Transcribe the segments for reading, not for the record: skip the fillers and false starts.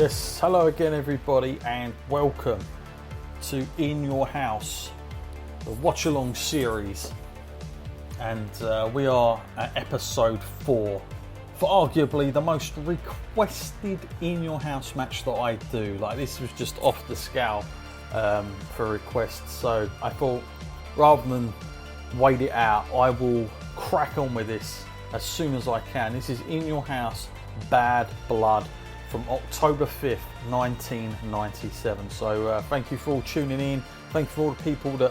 Yes, hello again everybody and welcome to In Your House, the watch along series, and we are at episode 4 for arguably the most requested In Your House match that I do. Like, this was just off the scale for requests, so I thought rather than wait it out, I will crack on with this as soon as I can. This is In Your House Badd Blood from October 5th, 1997. So thank you for all tuning in. Thank you for all the people that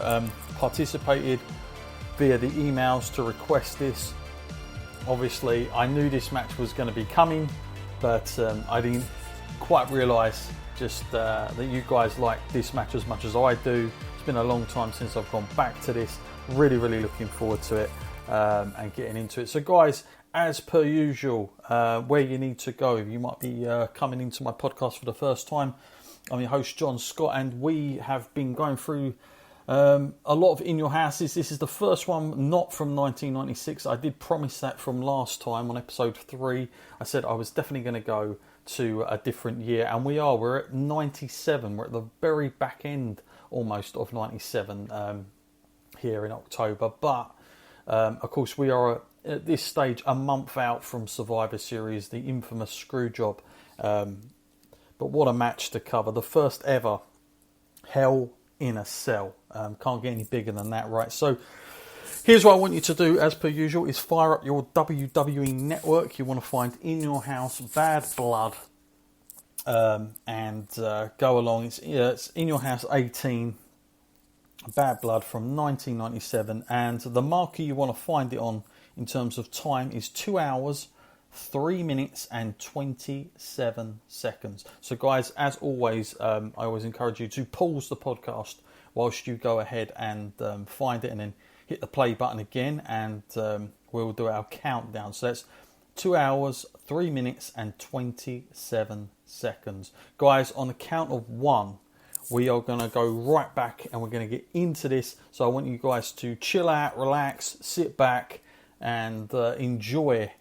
participated via the emails to request this. Obviously, I knew this match was going to be coming, but I didn't quite realise just that you guys like this match as much as I do. It's been a long time since I've gone back to this. Really looking forward to it and getting into it. So guys, as per usual, where you need to go if you might be coming into my podcast for the first time. I'm your host, John Scott, and we have been going through a lot of In Your Houses. This is the first one not from 1996. I did promise that from last time on episode 3. I said I was definitely going to go to a different year, and we're at 97. We're at the very back end almost of 97 here in October, but of course we are at this stage a month out from Survivor Series, the infamous Screwjob. But what a match to cover. The first ever Hell in a Cell. Can't get any bigger than that, right? So here's what I want you to do, as per usual, is fire up your WWE network. You want to find In Your House Badd Blood and go along. It's In Your House 18 Badd Blood from 1997, and the marker you want to find it on in terms of time is 2 hours, 3 minutes and 27 seconds. So guys, as always, I always encourage you to pause the podcast whilst you go ahead and find it, and then hit the play button again, and we'll do our countdown. So that's 2 hours, 3 minutes and 27 seconds. Guys, on the count of 1, we are going to go right back and we're going to get into this. So I want you guys to chill out, relax, sit back and enjoy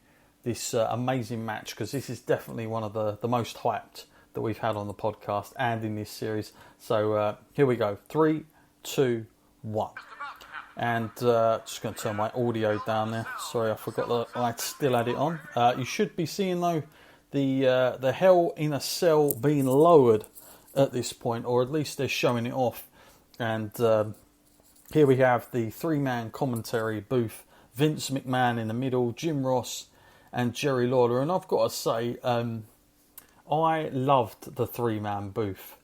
this amazing match, because this is definitely one of the most hyped that we've had on the podcast and in this series. So here we go. 3, 2, 1. And just going to turn my audio down there. Sorry, I forgot that I still had it on. You should be seeing, though, the Hell in a Cell being lowered at this point, or at least they're showing it off. And here we have the 3-man commentary booth. Vince McMahon in the middle, Jim Ross and Jerry Lawler. And I've got to say, I loved the 3-man booth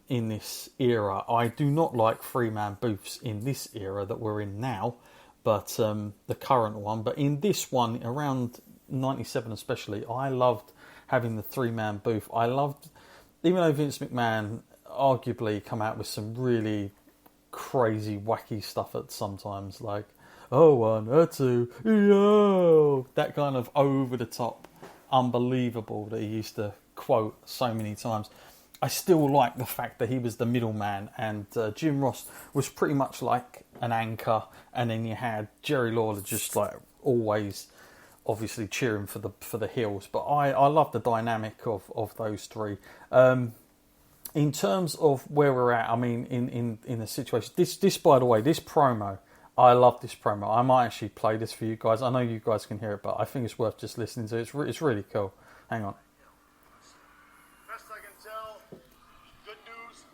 in this era. I do not like 3-man booths in this era that we're in now, but the current one. But in this one, around 97 especially, I loved having the 3-man booth. I loved, even though Vince McMahon arguably come out with some really crazy, wacky stuff at sometimes, like, oh, 1, 2, yo! That kind of over-the-top, unbelievable that he used to quote so many times. I still like the fact that he was the middleman, and Jim Ross was pretty much like an anchor, and then you had Jerry Lawler just like always obviously cheering for the heels. But I love the dynamic of those three. In terms of where we're at, I mean, in the situation, this by the way, this promo, I love this promo. I might actually play this for you guys. I know you guys can hear it, but I think it's worth just listening to. It's really cool. Hang on. Best I can tell, good news,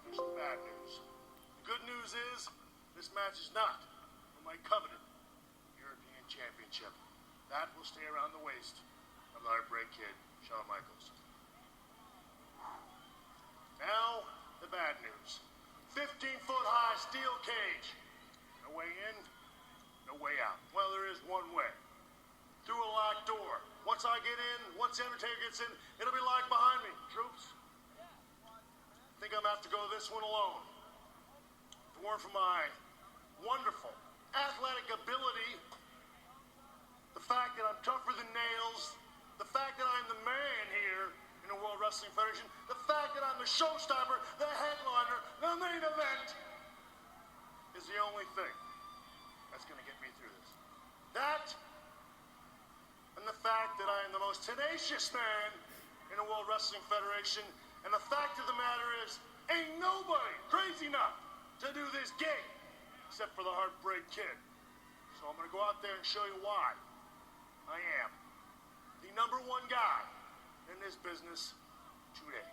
there's some bad news. The good news is, this match is not for my coveted European Championship. That will stay around the waist of the Heartbreak Kid, Shawn Michaels. Now, the bad news. 15-foot high steel cage. No way in, no way out. Well, there is one way. Through a locked door. Once I get in, once Undertaker gets in, it'll be locked behind me. Troops, I think I'm going to have to go this one alone. If it weren't for my wonderful athletic ability, the fact that I'm tougher than nails, the fact that I'm the man here in the World Wrestling Federation, the fact that I'm the showstopper, the headliner, the main event, is the only thing that's going to get me through this. That, and the fact that I am the most tenacious man in the World Wrestling Federation. And the fact of the matter is, ain't nobody crazy enough to do this game, except for the Heartbreak Kid. So I'm going to go out there and show you why I am the #1 guy in this business today.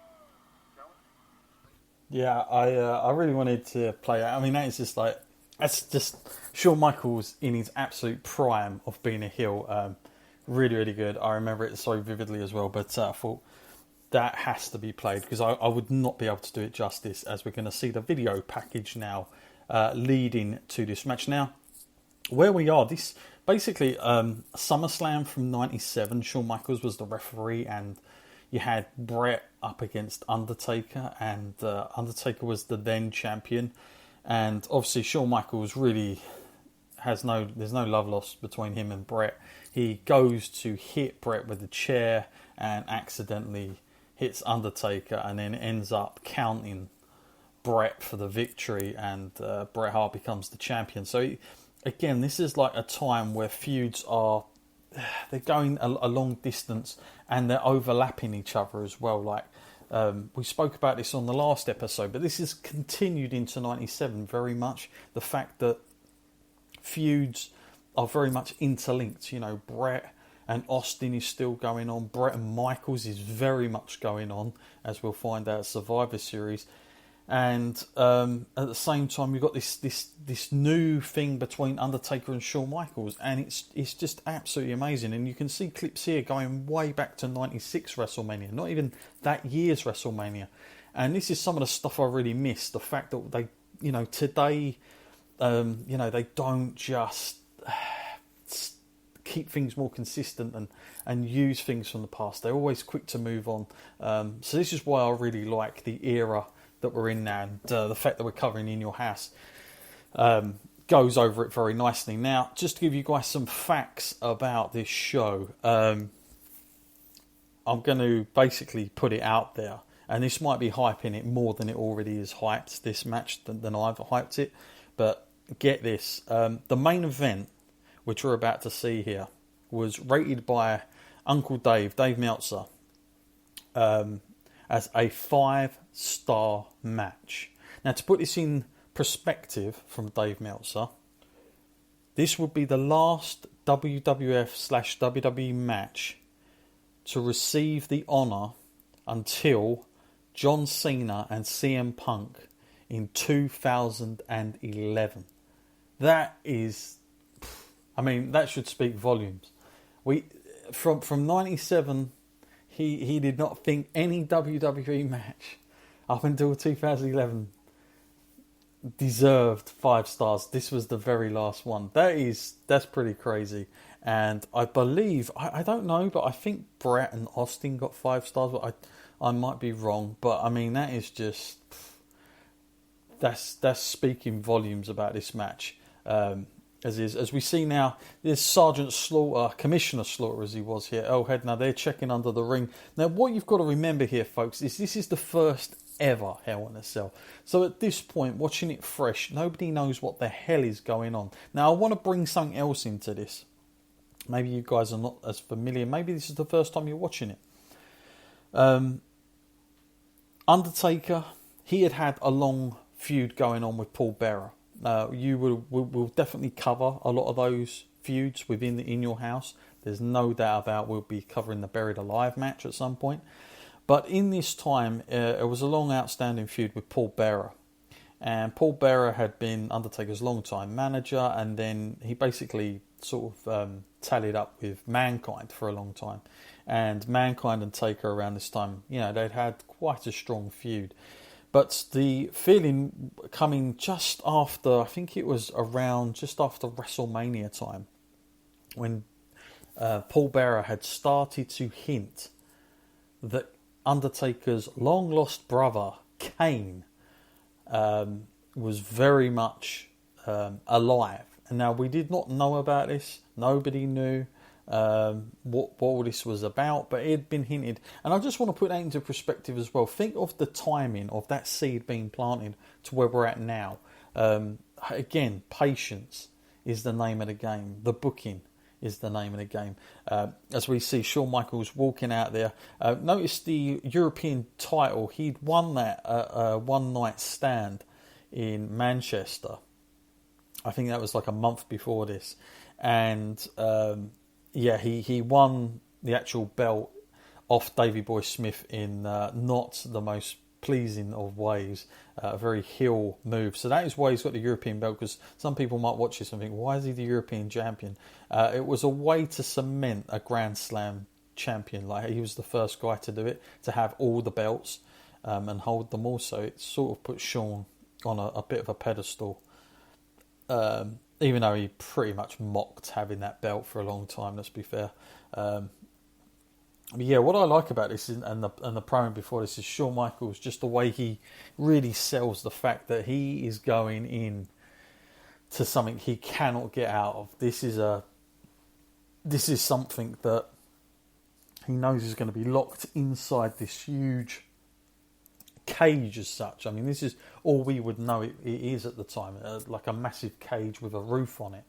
Yeah, I really wanted to play that. I mean, that is just like, that's just Shawn Michaels in his absolute prime of being a heel. Really, really good. I remember it so vividly as well, but I thought that has to be played because I would not be able to do it justice, as we're going to see the video package now leading to this match. Now, where we are, this basically SummerSlam from '97. Shawn Michaels was the referee, and you had Bret up against Undertaker, and Undertaker was the then champion. And obviously, Shawn Michaels really there's no love lost between him and Bret. He goes to hit Bret with the chair and accidentally hits Undertaker, and then ends up counting Bret for the victory, and Bret Hart becomes the champion. So again, this is like a time where feuds they're going a long distance, and they're overlapping each other as well. Like we spoke about this on the last episode, but this is continued into '97 very much. The fact that feuds are very much interlinked. You know, Bret and Austin is still going on. Bret and Michaels is very much going on, as we'll find out at Survivor Series. And at the same time, you've got this new thing between Undertaker and Shawn Michaels, and it's just absolutely amazing. And you can see clips here going way back to '96 WrestleMania, not even that year's WrestleMania. And this is some of the stuff I really miss. The fact that they, today, they don't just keep things more consistent and use things from the past. They're always quick to move on. So this is why I really like the era that we're in now, and the fact that we're covering In Your House goes over it very nicely. Now, just to give you guys some facts about this show, I'm going to basically put it out there, and this might be hyping it more than it already is hyped, this match, than I've hyped it, but get this, the main event, which we're about to see here, was rated by Uncle Dave Meltzer, as a 5-star match. Now, to put this in perspective from Dave Meltzer, this would be the last WWF/WWE match to receive the honour until John Cena and CM Punk in 2011. That is, that should speak volumes. From '97. He did not think any WWE match up until 2011 deserved 5 stars. This was the very last one. That's pretty crazy. And I believe, I don't know, but I think Bret and Austin got 5 stars. But I might be wrong. But that is just, that's speaking volumes about this match. As we see now, there's Sergeant Slaughter, Commissioner Slaughter as he was here, Earl Hebner, they're checking under the ring. Now, what you've got to remember here, folks, is this is the first ever Hell in a Cell. So at this point, watching it fresh, nobody knows what the hell is going on. Now, I want to bring something else into this. Maybe you guys are not as familiar. Maybe this is the first time you're watching it. Undertaker, he had a long feud going on with Paul Bearer. We'll definitely cover a lot of those feuds within In Your House. There's no doubt about we'll be covering the Buried Alive match at some point. But in this time, it was a long outstanding feud with Paul Bearer. And Paul Bearer had been Undertaker's long-time manager, and then he basically sort of tallied up with Mankind for a long time. And Mankind and Taker around this time, they'd had quite a strong feud. But the feeling coming just after, I think it was around just after WrestleMania time, when Paul Bearer had started to hint that Undertaker's long-lost brother, Kane, was very much alive. And now, we did not know about this. Nobody knew what all this was about, but it had been hinted. And I just want to put that into perspective as well. Think of the timing of that seed being planted to where we're at now. Again, patience is the name of the game. The booking is the name of the game. As we see Shawn Michaels walking out there. Notice the European title. He'd won that one night stand in Manchester. I think that was like a month before this. And he won the actual belt off Davey Boy Smith in not the most pleasing of ways, a very heel move. So that is why he's got the European belt, because some people might watch this and think, why is he the European champion? It was a way to cement a Grand Slam champion. Like, he was the first guy to do it, to have all the belts and hold them all. So it sort of put Shawn on a bit of a pedestal, even though he pretty much mocked having that belt for a long time, let's be fair. Yeah, what I like about this and the promo before this is Shawn Michaels, just the way he really sells the fact that he is going in to something he cannot get out of. This is something that he knows is going to be locked inside this huge cage as such. I mean, this is all we would know it is at the time, like a massive cage with a roof on it.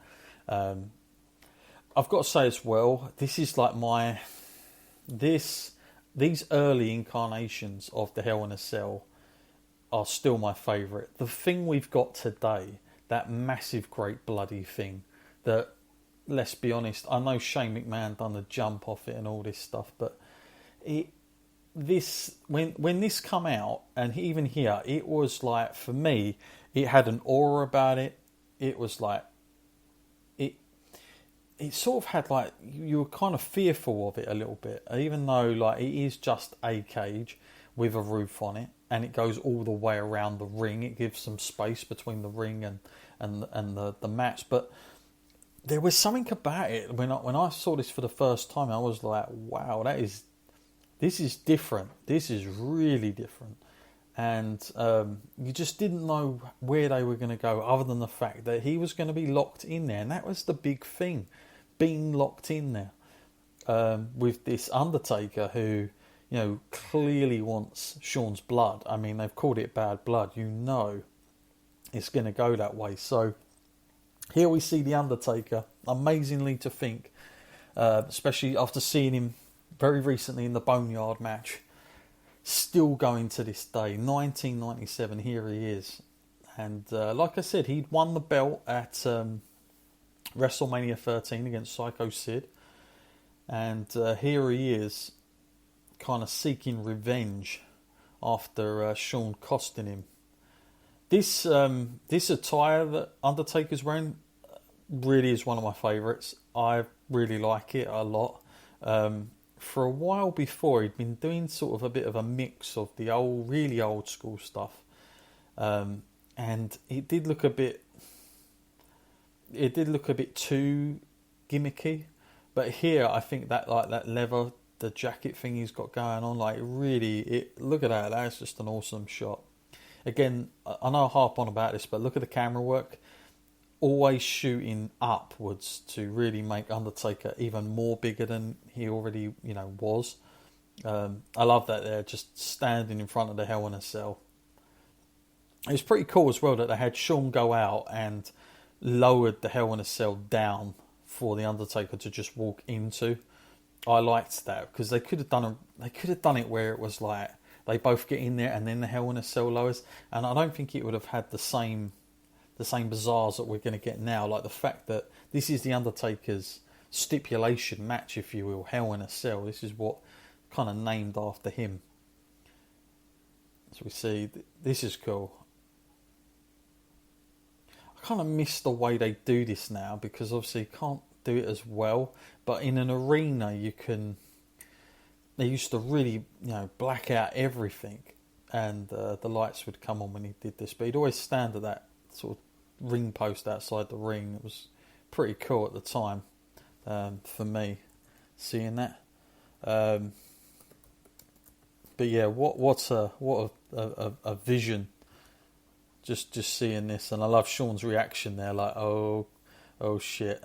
I've got to say as well, this is like these early incarnations of the Hell in a Cell are still my favourite. The thing we've got today, that massive, great bloody thing, that, let's be honest, I know Shane McMahon done the jump off it and all this stuff, but when this come out, and even here, it was like, for me, it had an aura about it. It was like, it sort of had like, you were kind of fearful of it a little bit, even though like it is just a cage with a roof on it, and it goes all the way around the ring. It gives some space between the ring and the match, but there was something about it when I saw this for the first time. I was like, wow, this is different. This is really different. And you just didn't know where they were going to go, other than the fact that he was going to be locked in there, and that was the big thing, being locked in there with this Undertaker who, you know, clearly wants Shawn's blood. I mean, they've called it Bad Blood. You know it's going to go that way. So here we see the Undertaker, amazingly to think, especially after seeing him very recently in the Boneyard match, still going to this day, 1997, here he is. And like I said, he'd won the belt at WrestleMania 13 against Psycho Sid. And here he is, kind of seeking revenge after Shawn costing him. This attire that Undertaker's wearing really is one of my favourites. I really like it a lot. For a while before, he'd been doing sort of a bit of a mix of the really old school stuff, and it did look a bit too gimmicky. But here, I think that like that leather, the jacket thing he's got going on, like look at that. That's just an awesome shot. Again, I know I harp on about this, but look at the camera work. Always shooting upwards to really make Undertaker even more bigger than he already, was. I love that they're just standing in front of the Hell in a Cell. It was pretty cool as well that they had Shawn go out and lowered the Hell in a Cell down for the Undertaker to just walk into. I liked that because they could have done it where it was like they both get in there and then the Hell in a Cell lowers, and I don't think it would have had the same bazaars that we're going to get now. Like the fact that this is the Undertaker's stipulation match, if you will, Hell in a Cell. This is what kind of named after him. So we see, this is cool. I kind of miss the way they do this now, because obviously you can't do it as well. But in an arena, they used to really, black out everything, and the lights would come on when he did this. But he'd always stand at that sort of ring post outside the ring. It was pretty cool at the time, for me, seeing that. But yeah, what a vision. Just seeing this, and I love Shawn's reaction there, like oh shit.